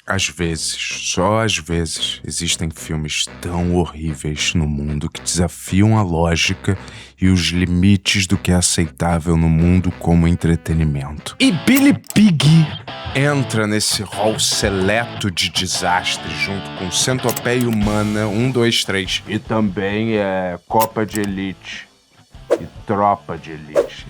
Às vezes, só às vezes, existem filmes tão horríveis no mundo que desafiam a lógica e os limites do que é aceitável no mundo como entretenimento. E Billy Pig entra nesse rol seleto de desastres junto com Centopeia Humana 1, 2, 3. E também Copa de Elite e Tropa de Elite.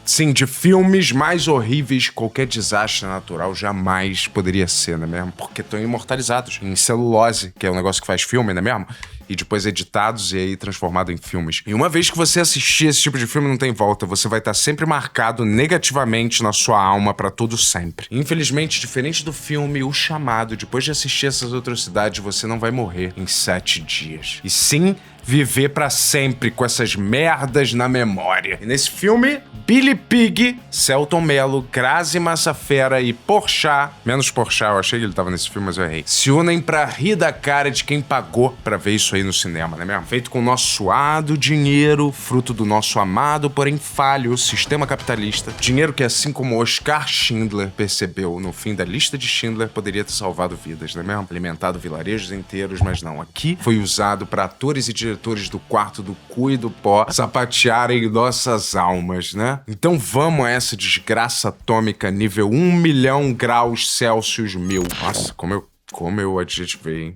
Sim, de filmes mais horríveis que qualquer desastre natural jamais poderia ser, não é mesmo? Porque estão imortalizados em celulose, que é um negócio que faz filme, não é mesmo? E depois editados e aí transformado em filmes. E uma vez que você assistir esse tipo de filme, não tem volta. Você vai estar sempre marcado negativamente na sua alma pra todo sempre. Infelizmente, diferente do filme O Chamado, depois de assistir essas atrocidades, você não vai morrer em 7 dias. E sim, viver pra sempre com essas merdas na memória. E nesse filme, Billy Pig, Selton Mello, Grazi Massafera e Porchat, menos Porchat, eu achei que ele tava nesse filme, mas eu errei, se unem pra rir da cara de quem pagou pra ver isso aí no cinema, não é mesmo? Feito com o nosso suado dinheiro, fruto do nosso amado, porém falho, sistema capitalista. Dinheiro que, assim como Oscar Schindler percebeu no fim da lista de Schindler, poderia ter salvado vidas, não é mesmo? Alimentado vilarejos inteiros, mas não. Aqui foi usado pra atores e diretores do quarto do cu e do pó sapatearem nossas almas, né? Então vamos a essa desgraça atômica nível 1 milhão graus Celsius 1000. Nossa, como eu adjetivei, hein?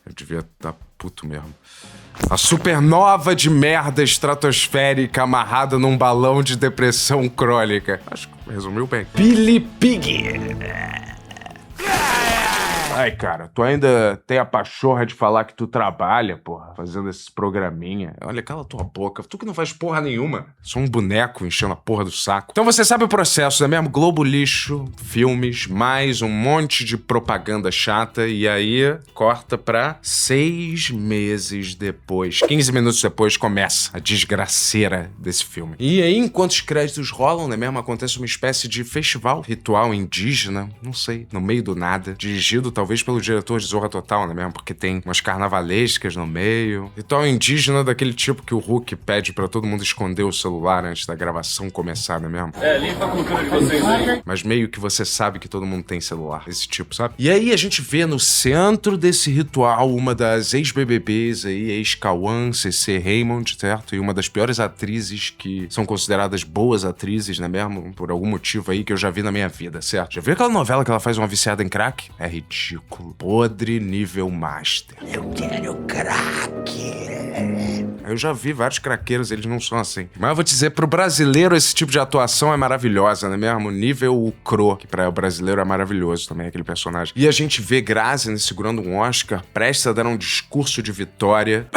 Eu devia estar puto mesmo. A supernova de merda estratosférica amarrada num balão de depressão crônica. Acho que resumiu bem. Billy Pig. Ai, cara, tu ainda tem a pachorra de falar que tu trabalha, porra, fazendo esses programinha. Olha, cala tua boca. Tu que não faz porra nenhuma. Sou um boneco enchendo a porra do saco. Então você sabe o processo, não é mesmo? Globo lixo, filmes, mais um monte de propaganda chata e aí corta pra 6 meses depois. 15 minutos depois começa a desgraceira desse filme. E aí, enquanto os créditos rolam, não é mesmo? Acontece uma espécie de festival, ritual indígena, não sei, no meio do nada, dirigido talvez pelo diretor de Zorra Total, né mesmo? Porque tem umas carnavalescas no meio. Ritual indígena daquele tipo que o Hulk pede pra todo mundo esconder o celular antes da gravação começar, né mesmo? Limpa a cultura de vocês aí. Mas meio que você sabe que todo mundo tem celular, esse tipo, sabe? E aí a gente vê no centro desse ritual uma das ex-BBBs aí, ex-Cauã, CC Raymond, certo? E uma das piores atrizes que são consideradas boas atrizes, né mesmo? Por algum motivo aí que eu já vi na minha vida, certo? Já viu aquela novela que ela faz uma viciada em crack? É ridículo. Podre nível master. Eu quero crack. Eu já vi vários craqueiros, eles não são assim. Mas eu vou te dizer, pro brasileiro esse tipo de atuação é maravilhosa, né mesmo? Nível o Cro, que pra o brasileiro é maravilhoso também, aquele personagem. E a gente vê Grazi segurando um Oscar, prestes a dar um discurso de vitória.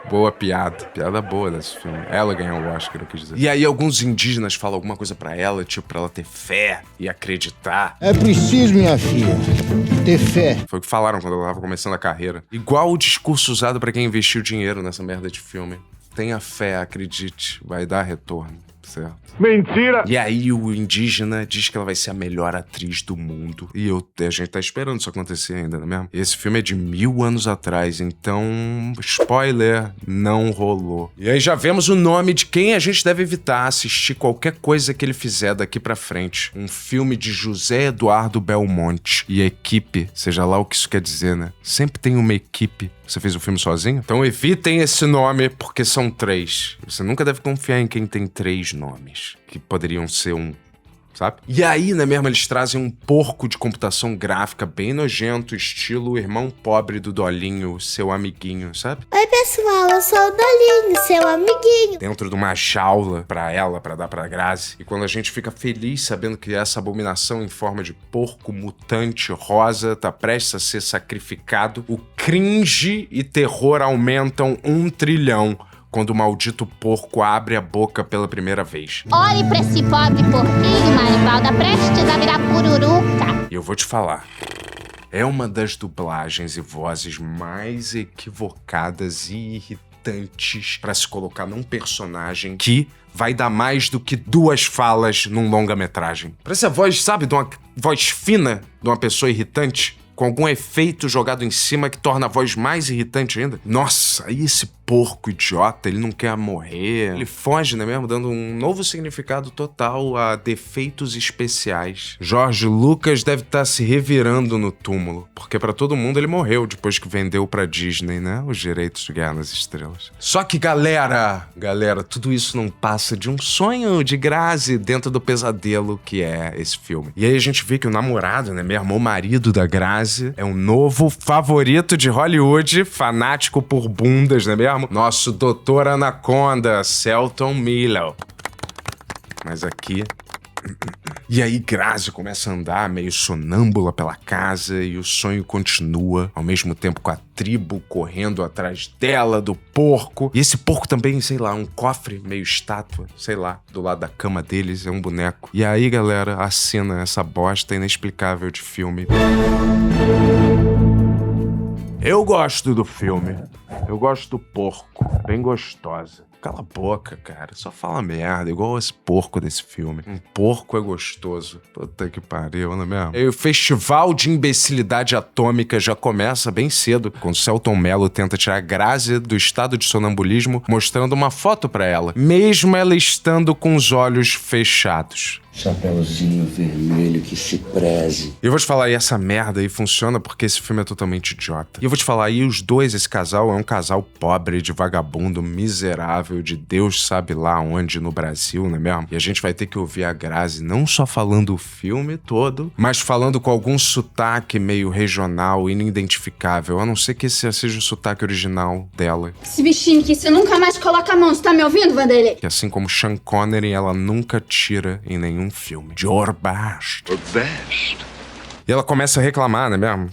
Boa piada. Piada boa desse filme. Ela ganhou o Oscar, eu quis dizer. E aí alguns indígenas falam alguma coisa pra ela, tipo, pra ela ter fé e acreditar. É preciso, minha filha, ter fé. Foi o que falaram quando ela tava começando a carreira. Igual o discurso usado pra quem investiu dinheiro nessa merda de filme. Tenha fé, acredite, vai dar retorno, certo? Mentira! E aí o indígena diz que ela vai ser a melhor atriz do mundo. E a gente tá esperando isso acontecer ainda, não é mesmo? Esse filme é de 1000 anos atrás, então... spoiler, não rolou. E aí já vemos o nome de quem a gente deve evitar assistir qualquer coisa que ele fizer daqui pra frente. Um filme de José Eduardo Belmonte. E equipe, seja lá o que isso quer dizer, né? Sempre tem uma equipe. Você fez o filme sozinho? Então evitem esse nome, porque são 3. Você nunca deve confiar em quem tem 3 nomes, que poderiam ser um, sabe? E aí, né mesmo, eles trazem um porco de computação gráfica bem nojento, estilo irmão pobre do Dolinho, seu amiguinho, sabe? Oi, pessoal, eu sou o Dolinho, seu amiguinho. Dentro de uma jaula pra ela, pra dar pra Grazi. E quando a gente fica feliz sabendo que essa abominação em forma de porco mutante rosa tá prestes a ser sacrificado, o cringe e terror aumentam 1 trilhão. Quando o maldito porco abre a boca pela primeira vez. Olhe pra esse pobre porquinho, Marivalda, prestes a virar pururuca. E eu vou te falar. É uma das dublagens e vozes mais equivocadas e irritantes pra se colocar num personagem que vai dar mais do que 2 falas num longa-metragem. Parece a voz, sabe, de uma voz fina de uma pessoa irritante, com algum efeito jogado em cima que torna a voz mais irritante ainda. Nossa, aí esse porco idiota, ele não quer morrer. Ele foge, né mesmo? Dando um novo significado total a defeitos especiais. George Lucas deve estar se revirando no túmulo, porque pra todo mundo ele morreu depois que vendeu pra Disney, né? Os direitos de Guerra nas Estrelas. Só que, galera, tudo isso não passa de um sonho de Grazi dentro do pesadelo que é esse filme. E aí a gente vê que o namorado, né mesmo? O marido da Grazi é um novo favorito de Hollywood, fanático por bundas, né mesmo? Nosso Dr. Anaconda, Selton Miller. Mas aqui... E aí Grazi começa a andar meio sonâmbula pela casa e o sonho continua, ao mesmo tempo com a tribo correndo atrás dela, do porco. E esse porco também, sei lá, um cofre meio estátua, sei lá, do lado da cama deles, é um boneco. E aí, galera, a cena, essa bosta inexplicável de filme. Eu gosto do filme. Eu gosto do porco. Bem gostosa. Cala a boca, cara. Só fala merda, igual esse porco desse filme. Um porco é gostoso. Puta que pariu, não é mesmo? E o festival de imbecilidade atômica já começa bem cedo, quando Selton Mello tenta tirar a Grazi do estado de sonambulismo, mostrando uma foto pra ela, mesmo ela estando com os olhos fechados. Chapeuzinho vermelho que se preze. E eu vou te falar, e essa merda aí funciona porque esse filme é totalmente idiota. E eu vou te falar, e os dois, esse casal é um casal pobre, de vagabundo, miserável, de Deus sabe lá onde no Brasil, não é mesmo? E a gente vai ter que ouvir a Grazi não só falando o filme todo, mas falando com algum sotaque meio regional, inidentificável, a não ser que esse seja o sotaque original dela. Esse bichinho que você nunca mais coloca a mão, você tá me ouvindo, Vanderlei? Que assim como Sean Connery, ela nunca tira em nenhum filme. Jorbast. E ela começa a reclamar, né mesmo?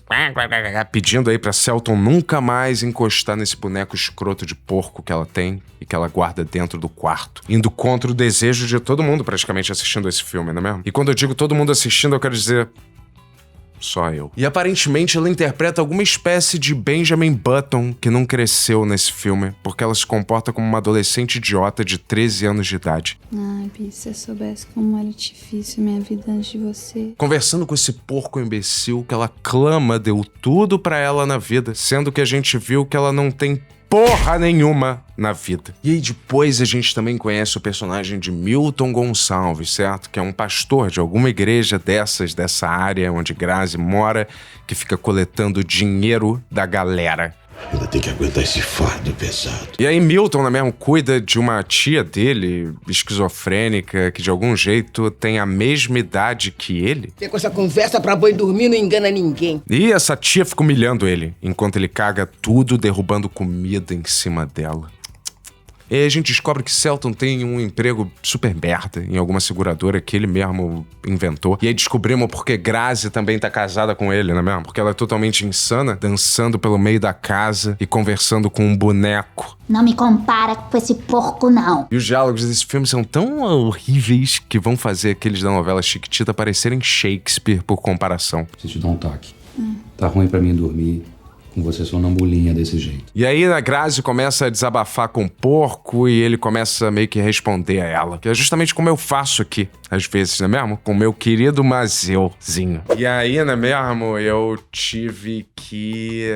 Pedindo aí pra Selton nunca mais encostar nesse boneco escroto de porco que ela tem e que ela guarda dentro do quarto. Indo contra o desejo de todo mundo praticamente assistindo esse filme, não é mesmo? E quando eu digo todo mundo assistindo, eu quero dizer... só eu. E aparentemente ela interpreta alguma espécie de Benjamin Button que não cresceu nesse filme, porque ela se comporta como uma adolescente idiota de 13 anos de idade. Ai, Bi, se eu soubesse como era difícil minha vida antes de você. Conversando com esse porco imbecil que ela clama deu tudo pra ela na vida, sendo que a gente viu que ela não tem porra nenhuma na vida. E aí depois a gente também conhece o personagem de Milton Gonçalves, certo? Que é um pastor de alguma igreja dessa área onde Grazi mora, que fica coletando dinheiro da galera. Ainda tem que aguentar esse fardo pesado. E aí Milton, né mesmo, cuida de uma tia dele, esquizofrênica, que de algum jeito tem a mesma idade que ele. Tem com essa conversa pra boi dormir não engana ninguém. E essa tia fica humilhando ele, enquanto ele caga tudo, derrubando comida em cima dela. E aí a gente descobre que Selton tem um emprego super merda em alguma seguradora que ele mesmo inventou. E aí descobrimos porque Grazi também tá casada com ele, não é mesmo? Porque ela é totalmente insana, dançando pelo meio da casa e conversando com um boneco. Não me compara com esse porco, não. E os diálogos desse filme são tão horríveis que vão fazer aqueles da novela Chiquitita parecerem Shakespeare por comparação. Preciso te dar um toque. Tá ruim pra mim dormir com você sonambulinha desse jeito. E aí a Grazi começa a desabafar com o porco e ele começa meio que responder a ela. Que é justamente como eu faço aqui, às vezes, não é mesmo? Com o meu querido Mazeuzinho. E aí, não é mesmo? Eu tive que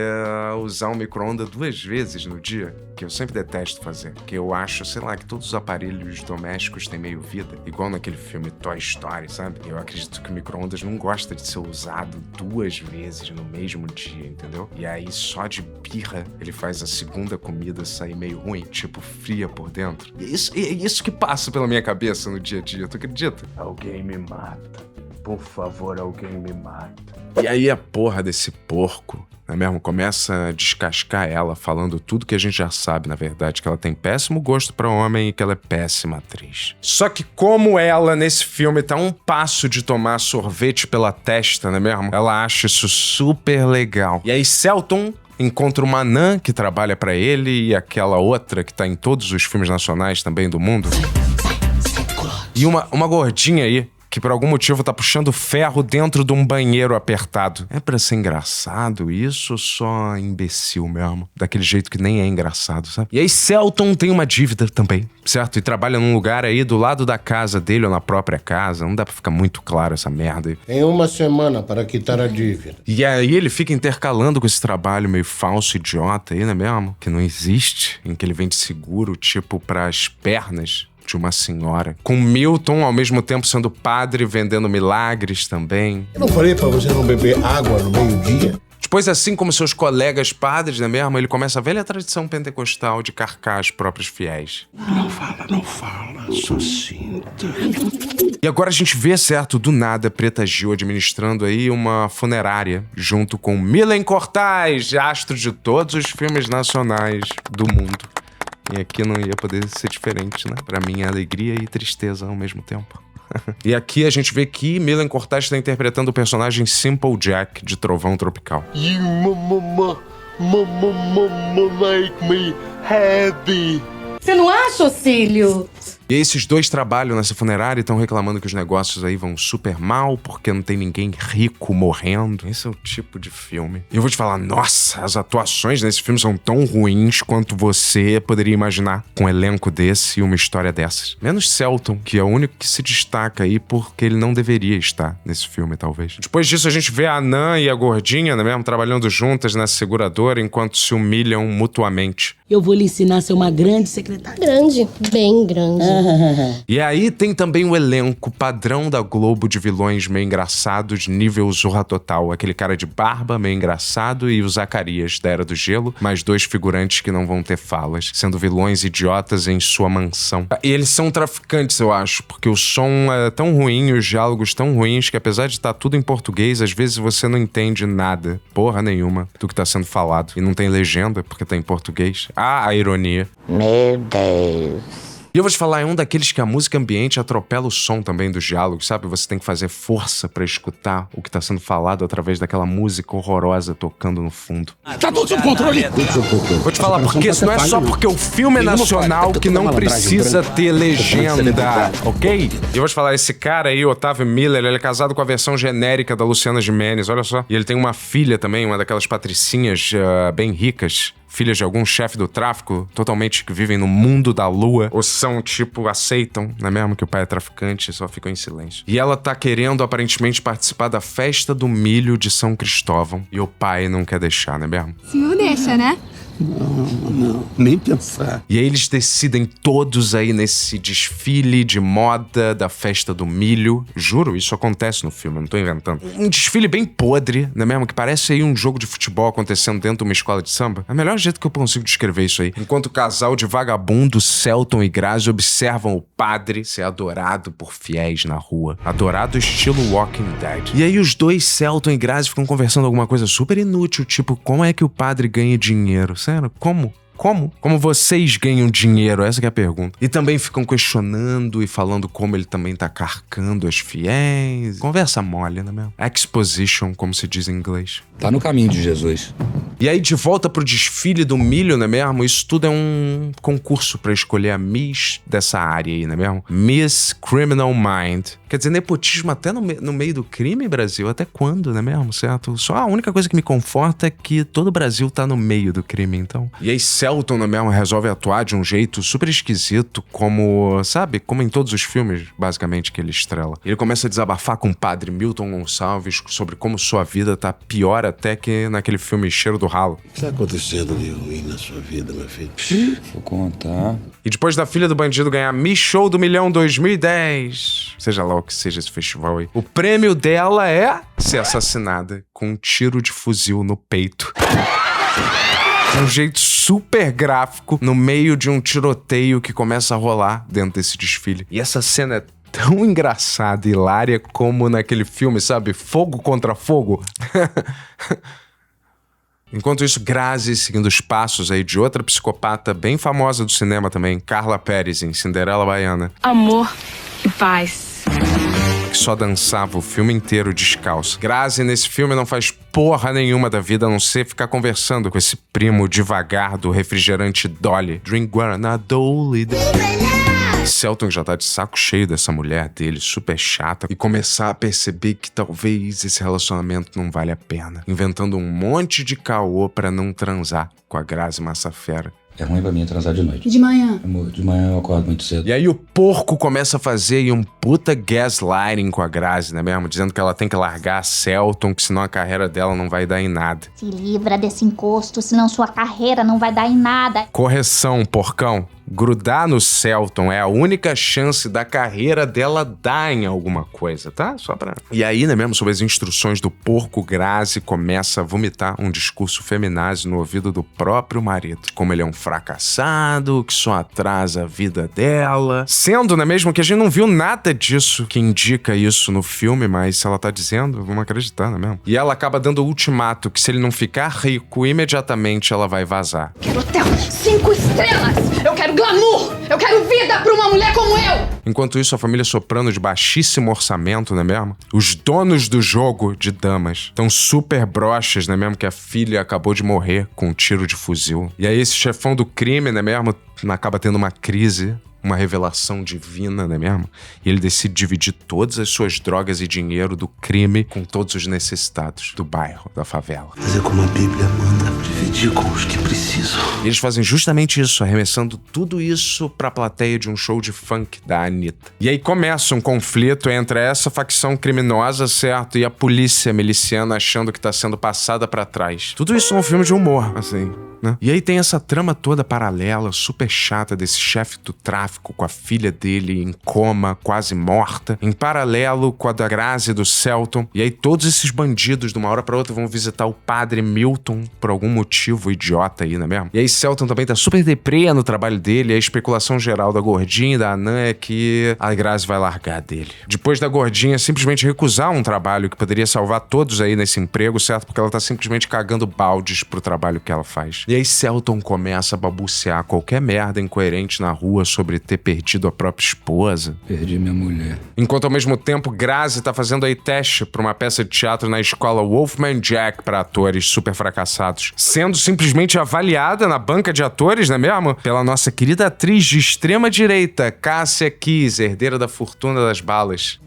usar um micro-ondas 2 vezes no dia, que eu sempre detesto fazer. Que eu acho, sei lá, que todos os aparelhos domésticos têm meio vida. Igual naquele filme Toy Story, sabe? Eu acredito que o micro-ondas não gosta de ser usado 2 vezes no mesmo dia, entendeu? E aí, só de birra, ele faz a segunda comida sair meio ruim, tipo fria por dentro. E é isso que passa pela minha cabeça no dia a dia, tu acredita? Alguém me mata. Por favor, alguém me mata. E aí a porra desse porco, não é mesmo? Começa a descascar ela, falando tudo que a gente já sabe, na verdade, que ela tem péssimo gosto pra homem e que ela é péssima atriz. Só que como ela, nesse filme, tá um passo de tomar sorvete pela testa, não é mesmo? Ela acha isso super legal. E aí Selton encontra uma anã que trabalha pra ele e aquela outra que tá em todos os filmes nacionais também do mundo. E uma gordinha aí, que por algum motivo tá puxando ferro dentro de um banheiro apertado. É pra ser engraçado isso ou só imbecil mesmo? Daquele jeito que nem é engraçado, sabe? E aí Selton tem uma dívida também, certo? E trabalha num lugar aí do lado da casa dele ou na própria casa. Não dá pra ficar muito claro essa merda aí. Tem uma semana para quitar a dívida. E aí ele fica intercalando com esse trabalho meio falso, idiota aí, não é mesmo? Que não existe, em que ele vende seguro, tipo, pras pernas de uma senhora. Com Milton, ao mesmo tempo, sendo padre, vendendo milagres também. Eu não falei para você não beber água no meio-dia? Depois, assim como seus colegas padres, não é mesmo? Ele começa a velha tradição pentecostal de carcar os próprios fiéis. Não fala, só sinta. E agora a gente vê, certo, do nada, Preta Gil administrando aí uma funerária, junto com Milen Cortais, astro de todos os filmes nacionais do mundo. E aqui não ia poder ser diferente, né? Pra mim é alegria e tristeza ao mesmo tempo. E aqui a gente vê que Milen Cortais está interpretando o personagem Simple Jack, de Trovão Tropical. You make me happy. Você não acha, Ocílio? E esses dois trabalham nessa funerária e estão reclamando que os negócios aí vão super mal porque não tem ninguém rico morrendo. Esse é o tipo de filme. E eu vou te falar, nossa, as atuações nesse filme são tão ruins quanto você poderia imaginar com um elenco desse e uma história dessas. Menos Selton, que é o único que se destaca aí porque ele não deveria estar nesse filme, talvez. Depois disso, a gente vê a Anã e a Gordinha, né, mesmo, trabalhando juntas nessa seguradora enquanto se humilham mutuamente. Eu vou lhe ensinar a ser uma grande secretária. Grande, bem grande. E aí tem também o elenco padrão da Globo de vilões meio engraçados, nível Zorra Total. Aquele cara de barba meio engraçado e o Zacarias, da Era do Gelo, mais dois figurantes que não vão ter falas, sendo vilões idiotas em sua mansão. E eles são traficantes, eu acho, porque o som é tão ruim e os diálogos tão ruins que apesar de estar tudo em português, às vezes você não entende nada, porra nenhuma, do que tá sendo falado. E não tem legenda, porque tá em português. Ah, a ironia. Meu Deus. E eu vou te falar, é um daqueles que a música ambiente atropela o som também dos diálogos, sabe? Você tem que fazer força pra escutar o que tá sendo falado através daquela música horrorosa tocando no fundo. Tá tudo sob controle! Vou te falar, porque isso não é só porque o filme é nacional que não precisa ter legenda, ok? E eu vou te falar, esse cara aí, Otávio Miller, ele é casado com a versão genérica da Luciana Gimenez, olha só. E ele tem uma filha também, uma daquelas patricinhas bem ricas. Filhas de algum chefe do tráfico, totalmente que vivem no mundo da lua, ou são, tipo, aceitam, não é mesmo que o pai é traficante e só ficam em silêncio. E ela tá querendo, aparentemente, participar da festa do milho de São Cristóvão, e o pai não quer deixar, não é mesmo? O senhor deixa, né? Não, nem pensar. E aí eles decidem todos aí nesse desfile de moda da festa do milho. Juro, isso acontece no filme, eu não tô inventando. Um desfile bem podre, não é mesmo? Que parece aí um jogo de futebol acontecendo dentro de uma escola de samba. É o melhor jeito que eu consigo descrever isso aí. Enquanto o casal de vagabundo, Selton e Grazi, observam o padre ser adorado por fiéis na rua. Adorado estilo Walking Dead. E aí os dois, Selton e Grazi, ficam conversando alguma coisa super inútil, tipo, como é que o padre ganha dinheiro? Sério? Como? Como vocês ganham dinheiro? Essa que é a pergunta. E também ficam questionando e falando como ele também tá carcando as fiéis. Conversa mole, né mesmo? Exposition, como se diz em inglês. Tá no caminho de Jesus. E aí, de volta pro desfile do milho, não é mesmo? Isso tudo é um concurso pra escolher a Miss dessa área aí, não é mesmo? Miss Criminal Mind. Quer dizer, nepotismo até no meio do crime, Brasil? Até quando, não é mesmo? Certo? Só a única coisa que me conforta é que todo o Brasil tá no meio do crime, então. E aí, Selton, não é mesmo? Resolve atuar de um jeito super esquisito, como, sabe? Como em todos os filmes, basicamente, que ele estrela. Ele começa a desabafar com o padre Milton Gonçalves sobre como sua vida tá pior até que naquele filme Cheiro do Ralo. O que tá acontecendo de ruim na sua vida, meu filho? Vou contar. E depois da filha do bandido ganhar Miss Show do Milhão 2010, seja lá o que seja esse festival aí, o prêmio dela é ser assassinada com um tiro de fuzil no peito. De um jeito super gráfico, no meio de um tiroteio que começa a rolar dentro desse desfile. E essa cena é tão engraçada e hilária como naquele filme, sabe? Fogo contra fogo. Enquanto isso, Grazi, seguindo os passos aí de outra psicopata bem famosa do cinema também, Carla Pérez, em Cinderela Baiana. Amor e paz. Que só dançava o filme inteiro descalço. Grazi, nesse filme, não faz porra nenhuma da vida a não ser ficar conversando com esse primo devagar do refrigerante Dolly. Drink Guaraná Dolly. Selton já tá de saco cheio dessa mulher dele, super chata, e começar a perceber que talvez esse relacionamento não vale a pena, inventando um monte de caô pra não transar com a Grazi Massafera. É ruim pra mim transar de noite. E de manhã? Amor, de manhã eu acordo muito cedo. E aí o porco começa a fazer aí um puta gaslighting com a Grazi, né mesmo? Dizendo que ela tem que largar a Selton, que senão a carreira dela não vai dar em nada. Se livra desse encosto, senão sua carreira não vai dar em nada. Correção, porcão. Grudar no Selton é a única chance da carreira dela dar em alguma coisa, tá? Só pra... E aí, né mesmo, sob as instruções do porco, Grazi começa a vomitar um discurso feminazi no ouvido do próprio marido. Como ele é um fracassado, que só atrasa a vida dela. Sendo, né mesmo, que a gente não viu nada disso que indica isso no filme, mas se ela tá dizendo, vamos acreditar, né mesmo? E ela acaba dando o ultimato que se ele não ficar rico, imediatamente ela vai vazar. Quero hotel 5 estrelas! Eu quero glamour! Eu quero vida pra uma mulher como eu! Enquanto isso, a família Soprano de baixíssimo orçamento, não é mesmo? Os donos do jogo de damas estão super broxas, não é mesmo? Que a filha acabou de morrer com um tiro de fuzil. E aí esse chefão do crime, não é mesmo? Acaba tendo uma crise, uma revelação divina, não é mesmo? E ele decide dividir todas as suas drogas e dinheiro do crime com todos os necessitados do bairro, da favela. Fazer como a Bíblia manda, dividir com os que precisam. E eles fazem justamente isso, arremessando tudo isso pra plateia de um show de funk da Anitta. E aí começa um conflito entre essa facção criminosa, certo? E a polícia miliciana achando que tá sendo passada pra trás. Tudo isso é um filme de humor, assim, né? E aí tem essa trama toda paralela, super chata, desse chefe do tráfico com a filha dele em coma, quase morta, em paralelo com a da Grazi e do Selton. E aí todos esses bandidos, de uma hora pra outra, vão visitar o padre Milton por algum motivo idiota aí, não é mesmo? E aí Selton também tá super deprê no trabalho dele, e a especulação geral da gordinha e da Anã é que a Grazi vai largar dele. Depois da gordinha simplesmente recusar um trabalho que poderia salvar todos aí nesse emprego, certo? Porque ela tá simplesmente cagando baldes pro trabalho que ela faz. E aí Selton começa a babucear qualquer merda incoerente na rua sobre ter perdido a própria esposa. Perdi minha mulher. Enquanto ao mesmo tempo Grazi tá fazendo aí teste pra uma peça de teatro na escola Wolfman Jack pra atores super fracassados, sendo simplesmente avaliada na banca de atores, não é mesmo? Pela nossa querida atriz de extrema direita, Cássia Kiss, herdeira da fortuna das balas.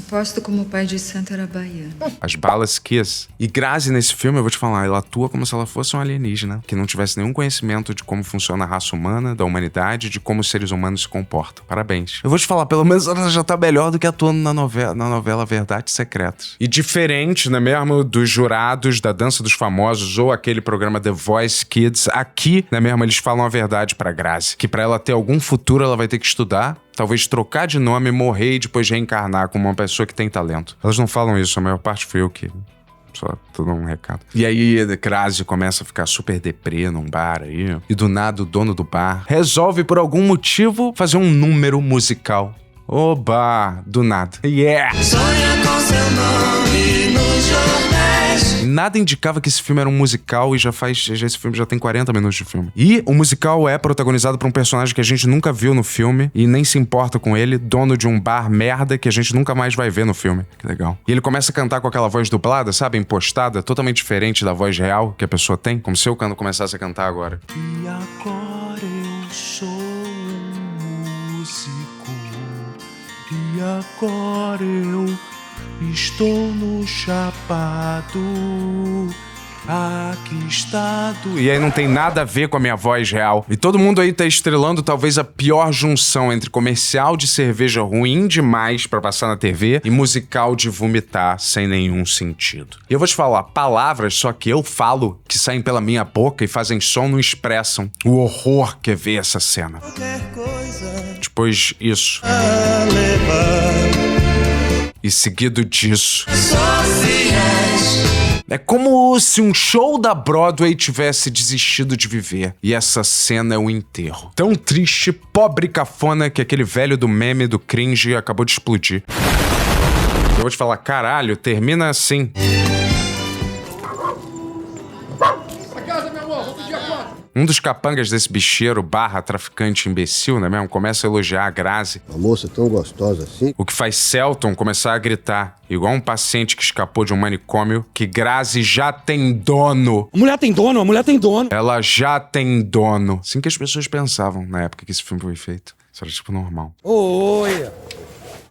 Aposto como o pai de santo era baiano. As balas Kiss. E Grazi nesse filme, eu vou te falar, ela atua como se ela fosse um alienígena, que não tivesse nenhum conhecimento de como funciona a raça humana, da humanidade, de como os seres humanos se comportam. Parabéns. Eu vou te falar, pelo menos ela já tá melhor do que atuando na novela Verdades Secretas. E diferente, não é mesmo, dos jurados da Dança dos Famosos ou aquele programa The Voice Kids, aqui, não é mesmo, eles falam a verdade pra Grazi, que pra ela ter algum futuro ela vai ter que estudar, talvez trocar de nome, morrer e depois reencarnar como uma pessoa que tem talento. Elas não falam isso, a maior parte foi eu que... Só tô dando um recado. E aí, Grazi começa a ficar super deprê num bar aí. E do nada, o dono do bar resolve, por algum motivo, fazer um número musical. Oba! Do nada. Yeah! Sonha com seu nome nos jornais. Nada indicava que esse filme era um musical e esse filme já tem 40 minutos de filme. E o musical é protagonizado por um personagem que a gente nunca viu no filme e nem se importa com ele, dono de um bar merda que a gente nunca mais vai ver no filme. Que legal. E ele começa a cantar com aquela voz dublada, sabe? Impostada, totalmente diferente da voz real que a pessoa tem. Como se eu começasse a cantar agora. E agora eu sou um músico. E agora eu estou no chapado, aqui estado. E aí não tem nada a ver com a minha voz real. E todo mundo aí tá estrelando talvez a pior junção entre comercial de cerveja ruim demais pra passar na TV e musical de vomitar sem nenhum sentido. E eu vou te falar, palavras só que eu falo, que saem pela minha boca e fazem som, não expressam o horror que é ver essa cena. Depois isso. E seguido disso. É como se um show da Broadway tivesse desistido de viver. E essa cena é o enterro. Tão triste, pobre e cafona que aquele velho do meme do cringe acabou de explodir. Eu vou te falar, caralho, termina assim. Um dos capangas desse bicheiro / traficante imbecil, né mesmo? Começa a elogiar a Grazi. Uma moça tão gostosa assim. O que faz Selton começar a gritar, igual um paciente que escapou de um manicômio, que Grazi já tem dono. A mulher tem dono, a mulher tem dono. Ela já tem dono. Assim que as pessoas pensavam na época que esse filme foi feito. Isso era tipo normal. Olha!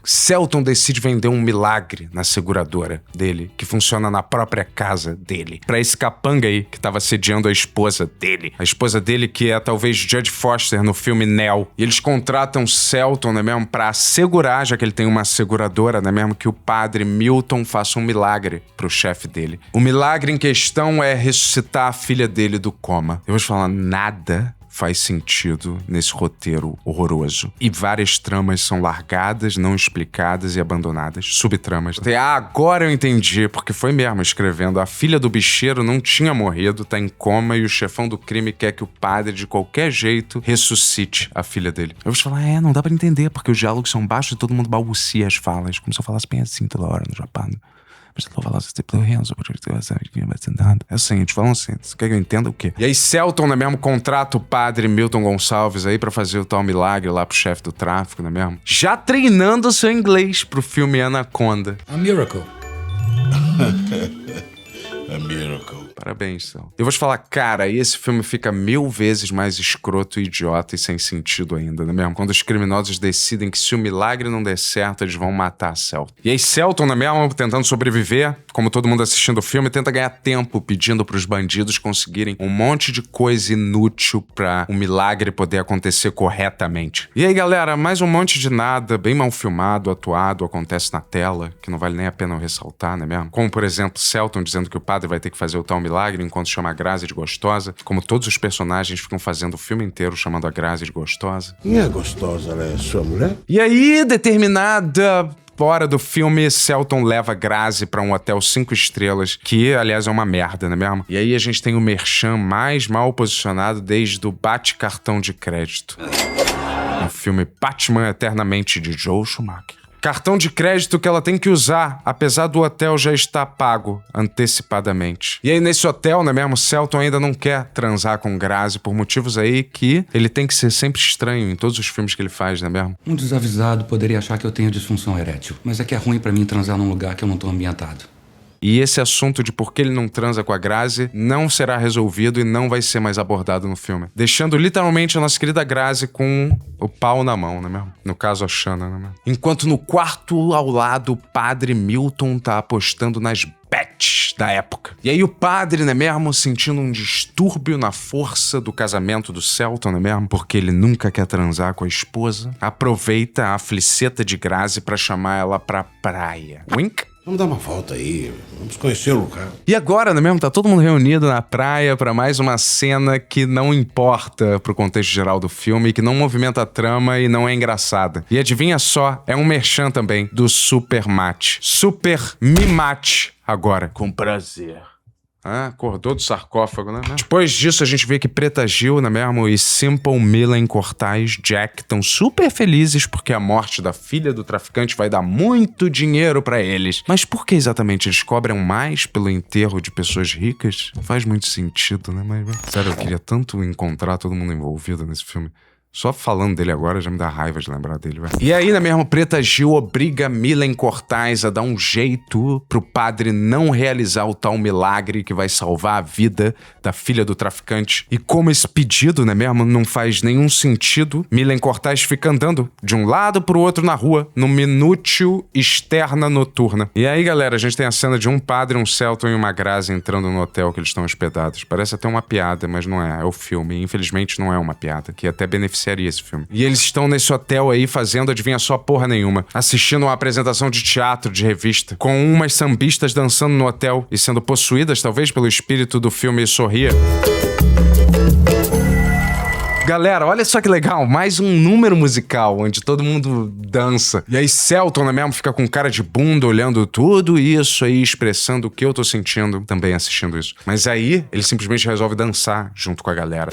Selton decide vender um milagre na seguradora dele, que funciona na própria casa dele, pra esse capanga aí que tava sediando a esposa dele. A esposa dele que é talvez Jodie Foster no filme Nell. E eles contratam Selton, né mesmo, pra assegurar, já que ele tem uma seguradora, né mesmo, que o padre Milton faça um milagre pro chefe dele. O milagre em questão é ressuscitar a filha dele do coma. Eu vou te falar, nada faz sentido nesse roteiro horroroso. E várias tramas são largadas, não explicadas e abandonadas. Subtramas. Agora eu entendi, porque foi mesmo escrevendo. A filha do bicheiro não tinha morrido, tá em coma e o chefão do crime quer que o padre, de qualquer jeito, ressuscite a filha dele. Eu vou te falar, não dá pra entender, porque os diálogos são baixos e todo mundo balbucia as falas. Como se eu falasse bem assim toda hora no Japão. É assim, a gente fala assim, você quer que eu entenda o quê? E aí Selton, né mesmo, contrata o padre Milton Gonçalves aí pra fazer o tal milagre lá pro chefe do tráfico, né mesmo? Já treinando seu inglês pro filme Anaconda. A miracle. A miracle. Parabéns, Selton. Eu vou te falar, cara, aí esse filme fica 1000 vezes mais escroto, idiota e sem sentido ainda, né mesmo? Quando os criminosos decidem que se o milagre não der certo, eles vão matar Selton. E aí Selton, né mesmo, tentando sobreviver, como todo mundo assistindo o filme, tenta ganhar tempo pedindo pros bandidos conseguirem um monte de coisa inútil pra o milagre poder acontecer corretamente. E aí, galera, mais um monte de nada, bem mal filmado, atuado, acontece na tela, que não vale nem a pena eu ressaltar, né mesmo? Como, por exemplo, Selton dizendo que o padre vai ter que fazer o tal milagre enquanto chama a Grazi de gostosa, como todos os personagens ficam fazendo o filme inteiro chamando a Grazi de gostosa. Quem é gostosa, né? Sua mulher? E aí, determinada hora do filme, Selton leva Grazi pra um hotel 5 estrelas, que, aliás, é uma merda, não é mesmo? E aí a gente tem o merchan mais mal posicionado desde o bate-cartão de crédito. No filme Batman Eternamente, de Joel Schumacher. Cartão de crédito que ela tem que usar, apesar do hotel já estar pago antecipadamente. E aí nesse hotel, não é mesmo? Selton ainda não quer transar com Grazi por motivos aí que ele tem que ser sempre estranho em todos os filmes que ele faz, não é mesmo? Um desavisado poderia achar que eu tenho disfunção erétil, mas é que é ruim pra mim transar num lugar que eu não tô ambientado. E esse assunto de por que ele não transa com a Grazi não será resolvido e não vai ser mais abordado no filme. Deixando literalmente a nossa querida Grazi com o pau na mão, não é mesmo? No caso, a Shanna, não é mesmo? Enquanto no quarto ao lado, o padre Milton tá apostando nas bets da época. E aí o padre, não é mesmo, sentindo um distúrbio na força do casamento do Selton, não é mesmo? Porque ele nunca quer transar com a esposa, aproveita a fliceta de Grazi pra chamar ela pra praia. Wink? Vamos dar uma volta aí, vamos conhecer o lugar. E agora, não é mesmo? Tá todo mundo reunido na praia pra mais uma cena que não importa pro contexto geral do filme, que não movimenta a trama e não é engraçada. E adivinha só, é um merchan também do Super Mate. Super Me Mate agora. Com prazer. Acordou do sarcófago, né? Depois disso, a gente vê que Preta Gil, né mesmo, e Simple Millen Cortais Jack estão super felizes porque a morte da filha do traficante vai dar muito dinheiro pra eles. Mas por que exatamente eles cobram mais pelo enterro de pessoas ricas? Não faz muito sentido, né? Mas, sério, eu queria tanto encontrar todo mundo envolvido nesse filme. Só falando dele agora já me dá raiva de lembrar dele, velho. E aí, né mesmo, Preta Gil obriga Millen Cortais a dar um jeito pro padre não realizar o tal milagre que vai salvar a vida da filha do traficante. E como esse pedido, né mesmo, não faz nenhum sentido, Millen Cortais fica andando de um lado pro outro na rua, numa inútil externa noturna. E aí, galera, a gente tem a cena de um padre, um Selton e uma Grazi entrando no hotel que eles estão hospedados. Parece até uma piada, mas não é. É o filme. E, infelizmente, não é uma piada, que até beneficiaria esse filme. E eles estão nesse hotel aí fazendo, adivinha só, porra nenhuma, assistindo uma apresentação de teatro, de revista, com umas sambistas dançando no hotel e sendo possuídas, talvez, pelo espírito do filme Sorria. Galera, olha só que legal, mais um número musical onde todo mundo dança. E aí Selton, né mesmo, fica com cara de bunda olhando tudo isso aí, expressando o que eu tô sentindo também assistindo isso. Mas aí, ele simplesmente resolve dançar junto com a galera.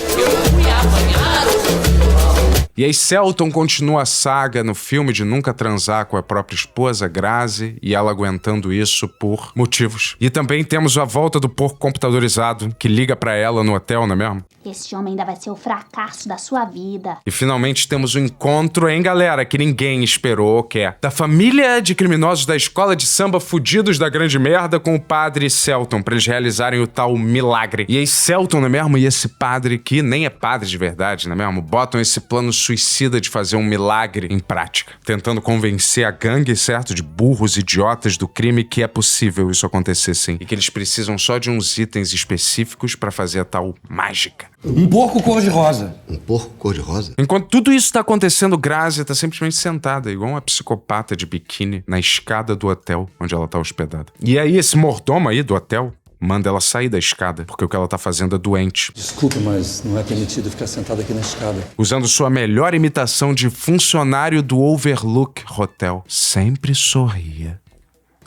E aí Selton continua a saga no filme de nunca transar com a própria esposa, Grazi, e ela aguentando isso por motivos. E também temos a volta do porco computadorizado, que liga pra ela no hotel, não é mesmo? Esse homem ainda vai ser o fracasso da sua vida. E finalmente temos um encontro, hein, galera, que ninguém esperou, que é da família de criminosos da escola de samba fudidos da grande merda com o padre Selton, pra eles realizarem o tal milagre. E aí Selton, não é mesmo? E esse padre que nem é padre de verdade, não é mesmo? Botam esse plano suicida de fazer um milagre em prática, tentando convencer a gangue, certo, de burros idiotas do crime que é possível isso acontecer sim. E que eles precisam só de uns itens específicos pra fazer a tal mágica. Um porco cor-de-rosa. Um porco cor-de-rosa? Enquanto tudo isso tá acontecendo, Grazi tá simplesmente sentada, igual uma psicopata de biquíni, na escada do hotel onde ela tá hospedada. E aí esse mordomo aí do hotel manda ela sair da escada, porque o que ela tá fazendo é doente. Desculpe, mas não é permitido ficar sentado aqui na escada. Usando sua melhor imitação de funcionário do Overlook Hotel. Sempre sorria,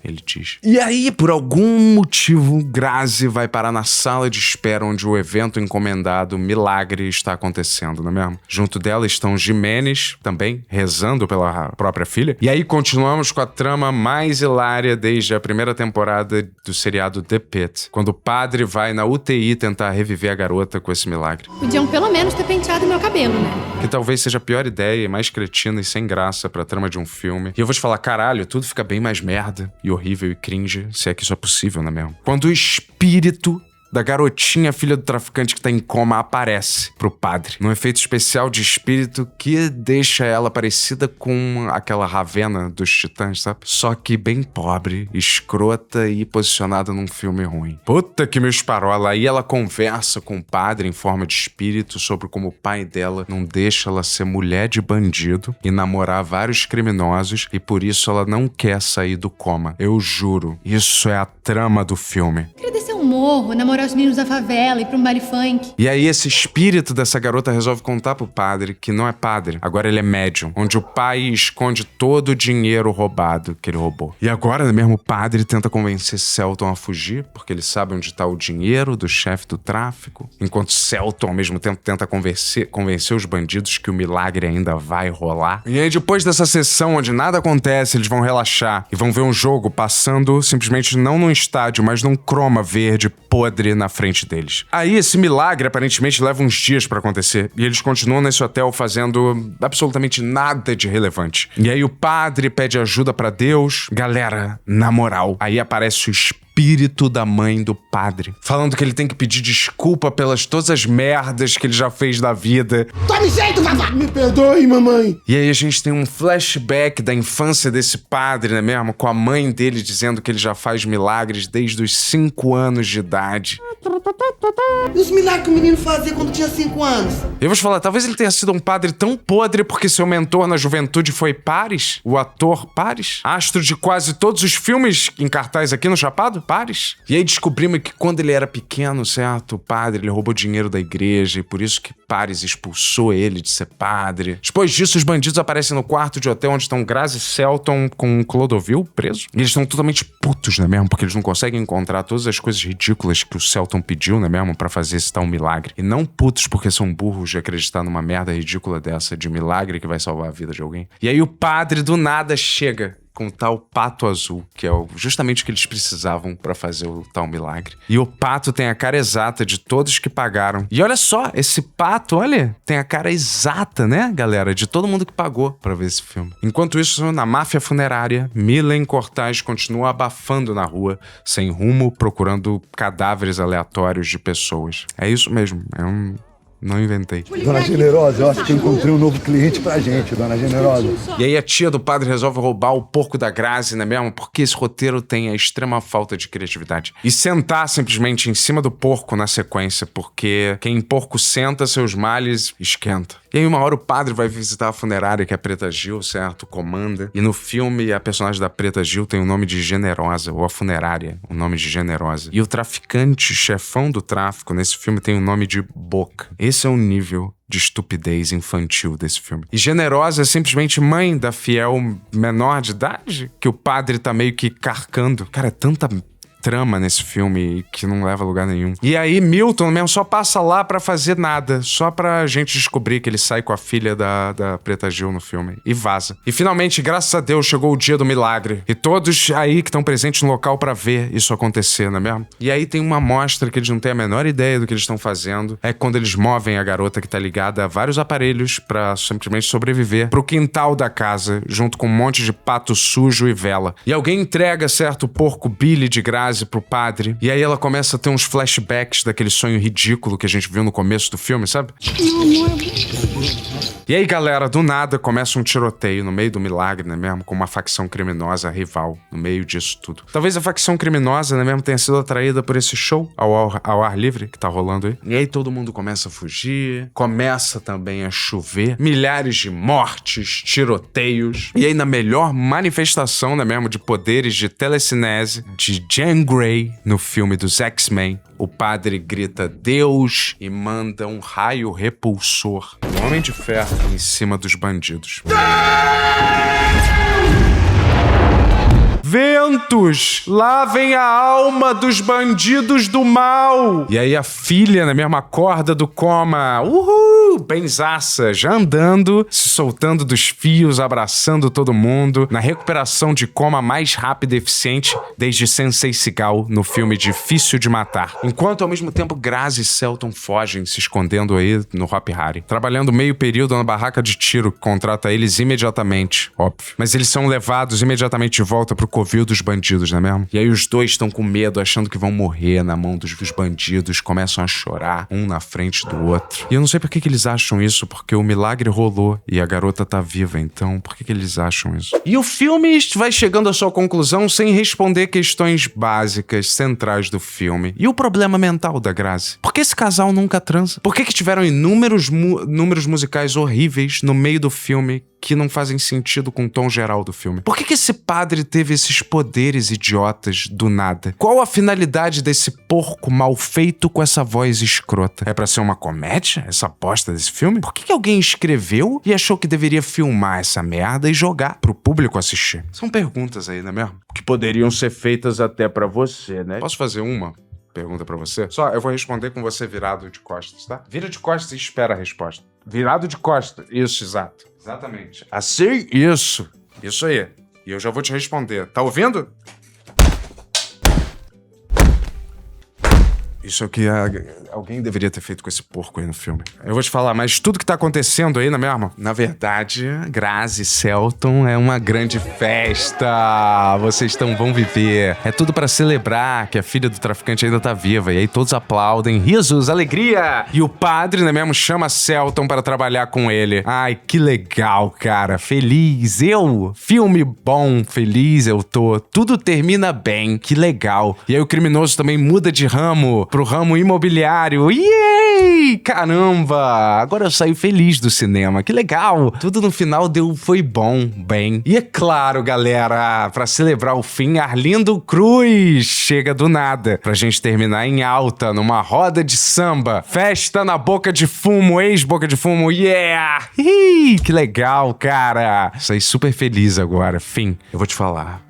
ele diz. E aí, por algum motivo, Grazi vai parar na sala de espera onde o evento encomendado Milagre está acontecendo, não é mesmo? Junto dela estão Jimenez, também, rezando pela própria filha. E aí continuamos com a trama mais hilária desde a primeira temporada do seriado The Pit, quando o padre vai na UTI tentar reviver a garota com esse milagre. Podiam pelo menos ter penteado meu cabelo, né? Que talvez seja a pior ideia, mais cretina e sem graça pra trama de um filme. E eu vou te falar, caralho, tudo fica bem mais merda e horrível e cringe, se é que isso é possível, não é mesmo? Quando o espírito da garotinha filha do traficante que tá em coma aparece pro padre, num efeito especial de espírito que deixa ela parecida com aquela Ravena dos Titãs, sabe? Só que bem pobre, escrota e posicionada num filme ruim. Puta que me esparola. Aí ela conversa com o padre em forma de espírito sobre como o pai dela não deixa ela ser mulher de bandido e namorar vários criminosos e por isso ela não quer sair do coma. Eu juro, isso é a trama do filme. Queria descer um morro, namorar os meninos da favela, ir pra um baile funk. E aí esse espírito dessa garota resolve contar pro padre que não é padre, agora ele é médium, onde o pai esconde todo o dinheiro roubado que ele roubou. E agora mesmo o padre tenta convencer Selton a fugir, porque ele sabe onde tá o dinheiro do chefe do tráfico, enquanto Selton ao mesmo tempo tenta convencer os bandidos que o milagre ainda vai rolar. E aí depois dessa sessão onde nada acontece, eles vão relaxar e vão ver um jogo passando simplesmente não num estádio, mas num croma verde podre na frente deles. Aí esse milagre aparentemente leva uns dias pra acontecer e eles continuam nesse hotel fazendo absolutamente nada de relevante. E aí o padre pede ajuda pra Deus. Galera, na moral, aí aparece o espírito da mãe do padre, falando que ele tem que pedir desculpa pelas todas as merdas que ele já fez da vida. Tome jeito, vavá! Me perdoe, mamãe. E aí a gente tem um flashback da infância desse padre, né mesmo? Com a mãe dele dizendo que ele já faz milagres desde os 5 anos de idade. E os milagres que o menino fazia quando tinha 5 anos? Eu vou te falar, talvez ele tenha sido um padre tão podre porque seu mentor na juventude foi Paris, o ator Paris, astro de quase todos os filmes em cartaz aqui no Chapado, Paris. E aí descobrimos que quando ele era pequeno, certo, o padre, ele roubou dinheiro da igreja e por isso que Paris expulsou ele de ser padre. Depois disso, os bandidos aparecem no quarto de hotel onde estão Grazi e Selton com Clodovil preso. E eles estão totalmente putos, né mesmo? Porque eles não conseguem encontrar todas as coisas ridículas que o Selton pediu, né mesmo? Pra fazer esse tal milagre. E não putos porque são burros de acreditar numa merda ridícula dessa de milagre que vai salvar a vida de alguém. E aí o padre do nada chega com o tal pato azul, que é justamente o que eles precisavam pra fazer o tal milagre. E o pato tem a cara exata de todos que pagaram. E olha só, esse pato, olha, tem a cara exata, né, galera, de todo mundo que pagou pra ver esse filme. Enquanto isso, na máfia funerária, Milen Cortaz continua abafando na rua, sem rumo, procurando cadáveres aleatórios de pessoas. É isso mesmo, não inventei. Dona Generosa, eu acho que eu encontrei um novo cliente pra gente, Dona Generosa. E aí a tia do padre resolve roubar o porco da Grazi, não é mesmo? Porque esse roteiro tem a extrema falta de criatividade. E sentar simplesmente em cima do porco na sequência, porque quem porco senta, seus males esquenta. E aí uma hora o padre vai visitar a funerária que a Preta Gil, certo, comanda. E no filme a personagem da Preta Gil tem o nome de Generosa, ou a funerária, o nome de Generosa. E o traficante, chefão do tráfico, nesse filme tem o nome de Boca. Esse é o nível de estupidez infantil desse filme. E Generosa é simplesmente mãe da fiel menor de idade que o padre tá meio que carcando. Cara, é tanta trama nesse filme que não leva a lugar nenhum. E aí Milton mesmo só passa lá pra fazer nada, só pra gente descobrir que ele sai com a filha da Preta Gil no filme e vaza. E finalmente, graças a Deus, chegou o dia do milagre. E todos aí que estão presentes no local pra ver isso acontecer, não é mesmo? E aí tem uma mostra que eles não têm a menor ideia do que eles estão fazendo. É quando eles movem a garota que tá ligada a vários aparelhos pra simplesmente sobreviver pro quintal da casa, junto com um monte de pato sujo e vela. E alguém entrega, certo, o porco Billy de Grazi pro padre. E aí ela começa a ter uns flashbacks daquele sonho ridículo que a gente viu no começo do filme, sabe? E aí, galera, do nada começa um tiroteio no meio do milagre, né mesmo? Com uma facção criminosa rival no meio disso tudo. Talvez a facção criminosa, né mesmo, tenha sido atraída por esse show ao ar livre que tá rolando aí. E aí todo mundo começa a fugir, começa também a chover, milhares de mortes, tiroteios. E aí, na melhor manifestação, né mesmo, de poderes de telecinese de Jean Grey no filme dos X-Men, o padre grita Deus e manda um raio repulsor do Homem de Ferro em cima dos bandidos. Ventos, lavem a alma dos bandidos do mal. E aí a filha, na mesma corda do coma, benzaça, já andando, se soltando dos fios, abraçando todo mundo, na recuperação de coma mais rápida e eficiente desde Sensei Seagal no filme Difícil de Matar. Enquanto ao mesmo tempo Grazi e Selton fogem, se escondendo aí no Hopi Hari, trabalhando meio período na barraca de tiro que contrata eles imediatamente, óbvio. Mas eles são levados imediatamente de volta pro covil dos bandidos, não é mesmo? E aí os dois estão com medo, achando que vão morrer na mão dos bandidos, começam a chorar, um na frente do outro. E eu não sei por que eles acham isso, porque o milagre rolou e a garota tá viva, então por que eles acham isso? E o filme vai chegando à sua conclusão sem responder questões básicas, centrais do filme. E o problema mental da Grazi? Por que esse casal nunca transa? Por que tiveram inúmeros números musicais horríveis no meio do filme que não fazem sentido com o tom geral do filme? Por que esse padre teve esses poderes idiotas do nada? Qual a finalidade desse porco mal feito com essa voz escrota? É pra ser uma comédia? Essa bosta desse filme? Por que alguém escreveu e achou que deveria filmar essa merda e jogar pro público assistir? São perguntas aí, não é mesmo? Que poderiam ser feitas até pra você, né? Posso fazer uma pergunta pra você? Só, eu vou responder com você virado de costas, tá? Vira de costas e espera a resposta. Virado de costas. Isso, exato. Exatamente. Assim, isso. Isso aí. E eu já vou te responder. Tá ouvindo? Isso é o que alguém deveria ter feito com esse porco aí no filme. Eu vou te falar, mas tudo que tá acontecendo aí, não é mesmo? Na verdade, Grazi e Selton é uma grande festa. Vocês vão viver. É tudo pra celebrar que a filha do traficante ainda tá viva. E aí todos aplaudem, risos, alegria. E o padre, não é mesmo, chama Selton para trabalhar com ele. Ai, que legal, cara. Feliz. Filme bom, feliz eu tô. Tudo termina bem. Que legal. E aí o criminoso também muda de ramo pro ramo imobiliário. Yay! Caramba! Agora eu saí feliz do cinema. Que legal! Tudo no final foi bom, bem. E é claro, galera, pra celebrar o fim, Arlindo Cruz chega do nada pra gente terminar em alta, numa roda de samba. Festa na Boca de Fumo, ex-Boca de Fumo. Yeah! Que legal, cara! Saí super feliz agora. Fim. Eu vou te falar.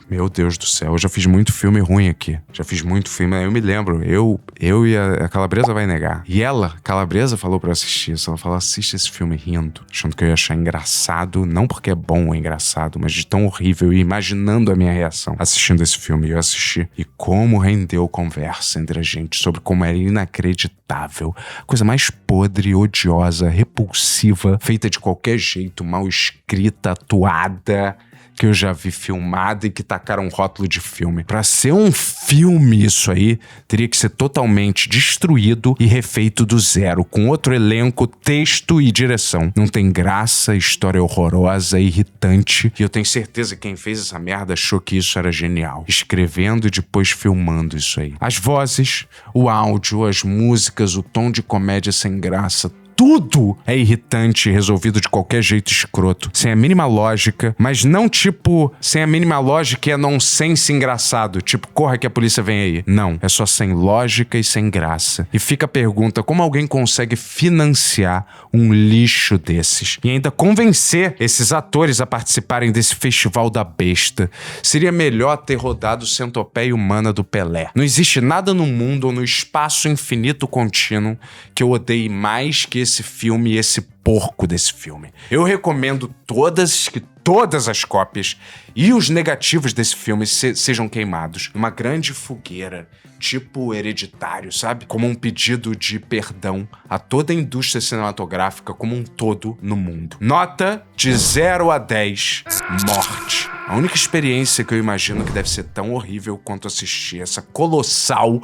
Meu Deus do céu, eu já fiz muito filme ruim aqui. Já fiz muito filme, eu me lembro. Eu e a Calabresa vai negar. E ela, Calabresa, falou pra eu assistir isso. Ela falou, assiste esse filme rindo. Achando que eu ia achar engraçado. Não porque é bom ou engraçado, mas de tão horrível. E imaginando a minha reação assistindo esse filme. E eu assisti. E como rendeu conversa entre a gente sobre como era inacreditável. Coisa mais podre, odiosa, repulsiva, feita de qualquer jeito, mal escrita, atuada, que eu já vi filmado e que tacaram um rótulo de filme. Pra ser um filme isso aí, teria que ser totalmente destruído e refeito do zero, com outro elenco, texto e direção. Não tem graça, história horrorosa, irritante, e eu tenho certeza que quem fez essa merda achou que isso era genial. Escrevendo e depois filmando isso aí. As vozes, o áudio, as músicas, o tom de comédia sem graça, tudo é irritante e resolvido de qualquer jeito escroto, sem a mínima lógica, mas não tipo, sem a mínima lógica é nonsense engraçado, tipo, corra que a polícia vem aí. Não, é só sem lógica e sem graça. E fica a pergunta, como alguém consegue financiar um lixo desses? E ainda convencer esses atores a participarem desse festival da besta? Seria melhor ter rodado Centopeia Humana do Pelé. Não existe nada no mundo ou no espaço infinito contínuo que eu odeie mais que esse filme e esse porco desse filme. Eu recomendo todas as cópias e os negativos desse filme sejam queimados numa grande fogueira, tipo Hereditário, sabe? Como um pedido de perdão a toda a indústria cinematográfica como um todo no mundo. Nota de 0 a 10, morte. A única experiência que eu imagino que deve ser tão horrível quanto assistir essa colossal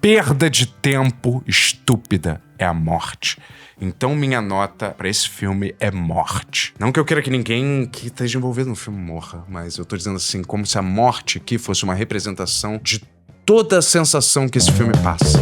perda de tempo estúpida é a morte. Então minha nota pra esse filme é morte. Não que eu queira que ninguém que esteja envolvido no filme morra, mas eu tô dizendo assim, como se a morte aqui fosse uma representação de toda a sensação que esse filme passa.